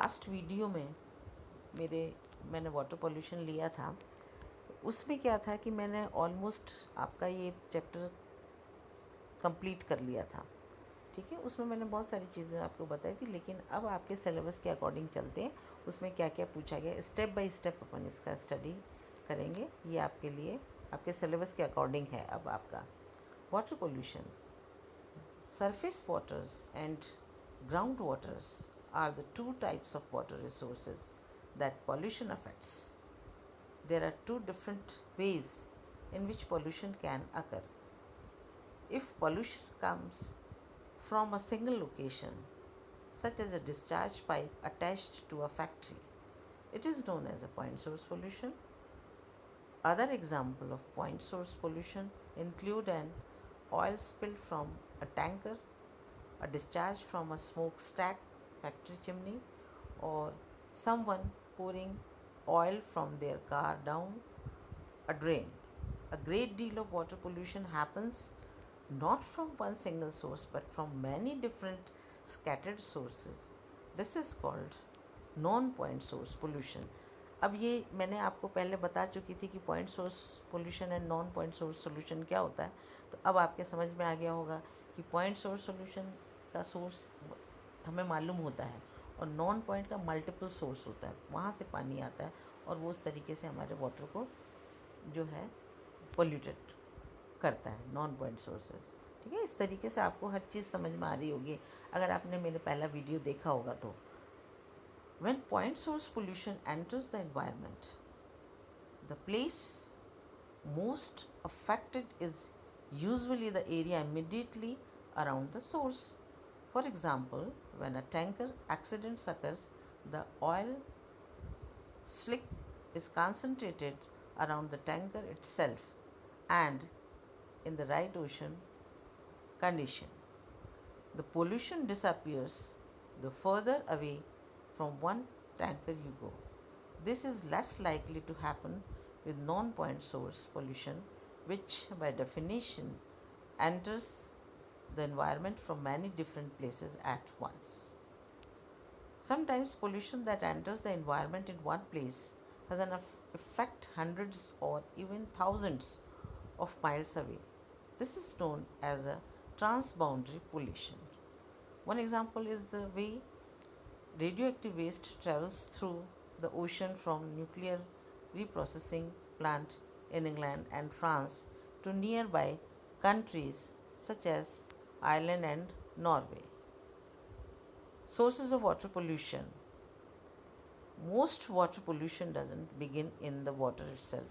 Last video में मैंने water pollution लिया था। उसमें क्या था कि मैंने ऑलमोस्ट आपका ये चैप्टर कंप्लीट कर लिया था। ठीक है, उसमें मैंने बहुत सारी चीज़ें आपको बताई थी, लेकिन अब आपके सिलेबस के अकॉर्डिंग चलते हैं। उसमें क्या क्या पूछा गया, स्टेप बाय स्टेप अपन इसका स्टडी करेंगे। ये आपके लिए आपके सिलेबस के अकॉर्डिंग है। अब आपका water pollution, surface waters and groundwaters are the two types of water resources that pollution affects. There are two different ways in which pollution can occur. If pollution comes from a single location, such as a discharge pipe attached to a factory, it is known as a point source pollution. Other examples of point source pollution include an oil spill from a tanker, a discharge from a smokestack factory chimney, or someone pouring oil from their car down a drain. A great deal of water pollution happens not from one single source but from many different scattered sources. This is called non point source pollution. अब ये मैंने आपको पहले बता चुकी थी कि point source pollution and non point source solution क्या होता है। तो अब आपके समझ में आ गया होगा कि पॉइंट सोर्स सोल्यूशन का सोर्स हमें मालूम होता है और नॉन पॉइंट का मल्टीपल सोर्स होता है, वहाँ से पानी आता है और वो उस तरीके से हमारे वाटर को जो है पोल्यूटेड करता है, नॉन पॉइंट सोर्सेज। ठीक है, इस तरीके से आपको हर चीज़ समझ में आ रही होगी अगर आपने मेरे पहला वीडियो देखा होगा तो। When point source pollution enters the environment, the place most affected is usually the area immediately around the source. For example, when a tanker accident occurs, the oil slick is concentrated around the tanker itself and in the right ocean condition. The pollution disappears the further away from one tanker you go. This is less likely to happen with non point source pollution, which by definition enters the environment from many different places at once. Sometimes pollution that enters the environment in one place has an effect hundreds or even thousands of miles away. This is known as a transboundary pollution. One example is the way radioactive waste travels through the ocean from nuclear reprocessing plant in England and France to nearby countries such as Ireland and Norway. Sources of water pollution. Most water pollution doesn't begin in the water itself.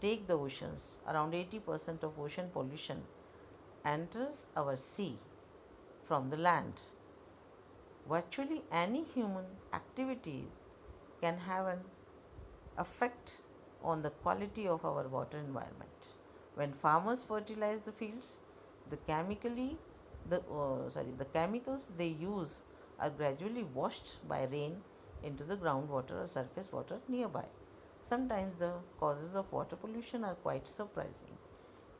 Take the oceans. Around 80% of ocean pollution enters our sea from the land. Virtually any human activities can have an effect on the quality of our water environment. When farmers fertilize the fields, the chemicals they use are gradually washed by rain into the groundwater or surface water nearby. Sometimes the causes of water pollution are quite surprising.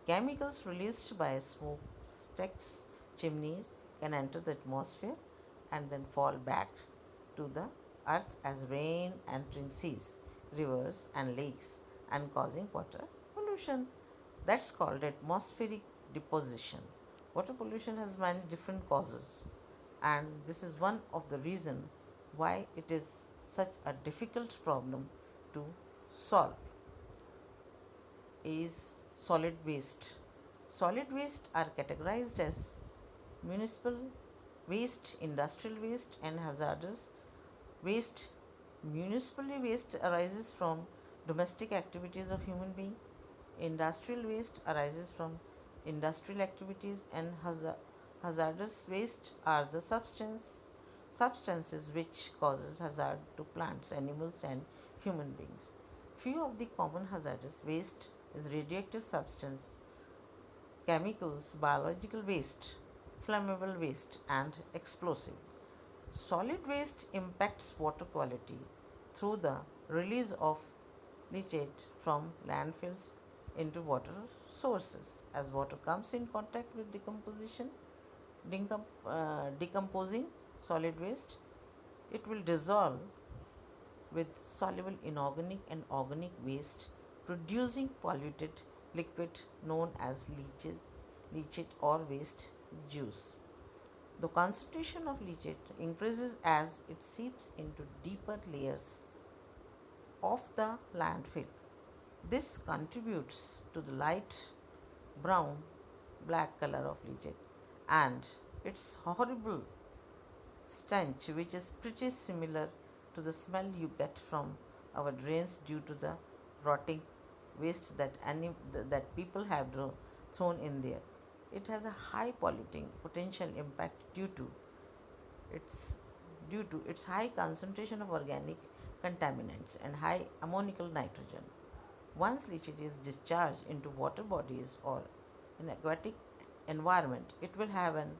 Chemicals released by smokestacks, chimneys can enter the atmosphere and then fall back to the earth as rain entering seas, rivers, and lakes and causing water pollution. That's called atmospheric deposition. Water pollution has many different causes, and this is one of the reasons why it is such a difficult problem to solve. Is solid waste. Solid waste are categorized as municipal waste, industrial waste, and hazardous waste. Municipal waste arises from domestic activities of human being. Industrial waste arises from industrial activities, and hazardous waste are the substances which causes hazard to plants, animals, and human beings. Few of the common hazardous waste is radioactive substance, chemicals, biological waste, flammable waste, and explosive. Solid waste impacts water quality through the release of leachate from landfills into water sources. As water comes in contact with decomposing solid waste, It will dissolve with soluble inorganic and organic waste, producing polluted liquid known as leachate or waste juice. The concentration of leachate increases as it seeps into deeper layers of the landfill. This contributes to the light brown black color of leachate and its horrible stench, which is pretty similar to the smell you get from our drains due to the rotting waste that people have thrown in there. It has a high polluting potential impact its due to its high concentration of organic contaminants and high ammonical nitrogen. Once leachate is discharged into water bodies or an aquatic environment, it will have an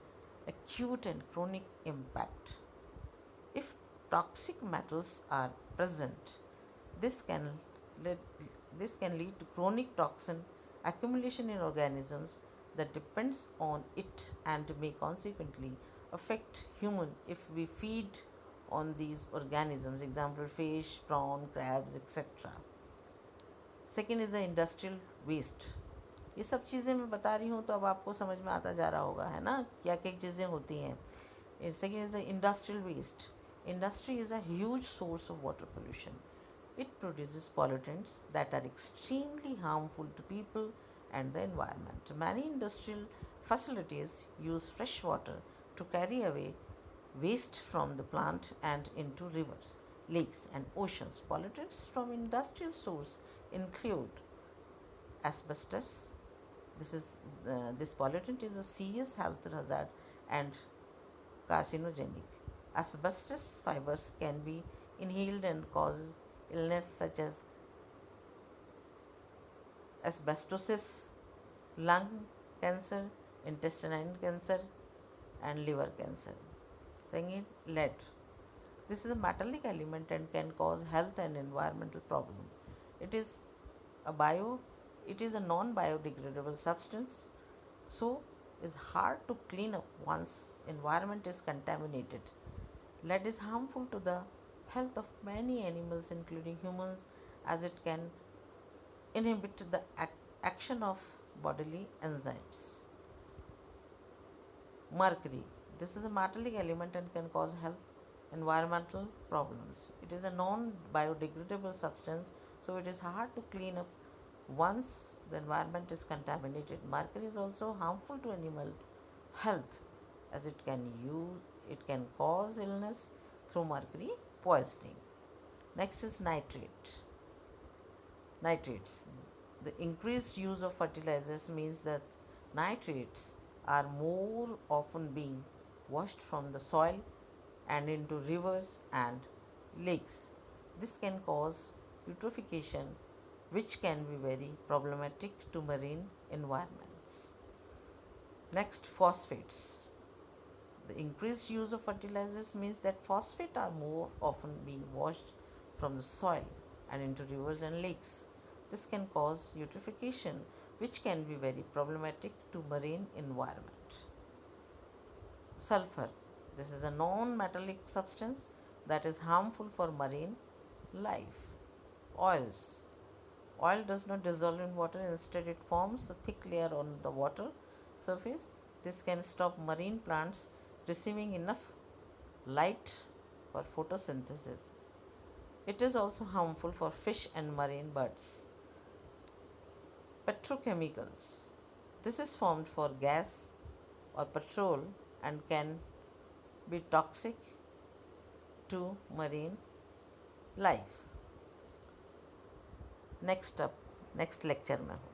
acute and chronic impact. If toxic metals are present, this can lead, this can lead to chronic toxin accumulation in organisms that depends on it and may consequently affect human if we feed on these organisms, example fish, prawn, crabs, etc. Second is the industrial waste. ये सब चीज़ें मैं बता रही हूँ तो अब आपको समझ में आता जा रहा होगा, है ना, क्या क्या चीज़ें होती हैं. Second is the industrial waste. Industry is a huge source of water pollution. It produces pollutants that are extremely harmful to people and the environment. Many industrial facilities use fresh water to carry away waste from the plant and into rivers, lakes, and oceans. Pollutants from industrial source include asbestos. This pollutant is a serious health hazard and carcinogenic. Asbestos fibers can be inhaled and cause illness such as asbestosis, lung cancer, intestinal cancer, and liver cancer. Second, lead. This is a metallic element and can cause health and environmental problem. It is a bio it is a non-biodegradable substance, so is hard to clean up once environment is contaminated. Lead is harmful to the health of many animals including humans as it can inhibit the action of bodily enzymes. Mercury. This is a metallic element and can cause health environmental problems. It is a non-biodegradable substance, so it is hard to clean up once the environment is contaminated. Mercury is also harmful to animal health as it can cause illness through mercury poisoning. Next is nitrates. The increased use of fertilizers means that nitrates are more often being washed from the soil and into rivers and lakes. This can cause eutrophication, which can be very problematic to marine environments. Next, phosphates. The increased use of fertilizers means that phosphates are more often being washed from the soil and into rivers and lakes. This can cause eutrophication, which can be very problematic to marine environment. Sulfur. This is a non-metallic substance that is harmful for marine life. Oils. Oil does not dissolve in water, instead it forms a thick layer on the water surface. This can stop marine plants receiving enough light for photosynthesis. It is also harmful for fish and marine birds. Petrochemicals. This is formed for gas or petrol and can be toxic to marine life. Next lecture में हूँ.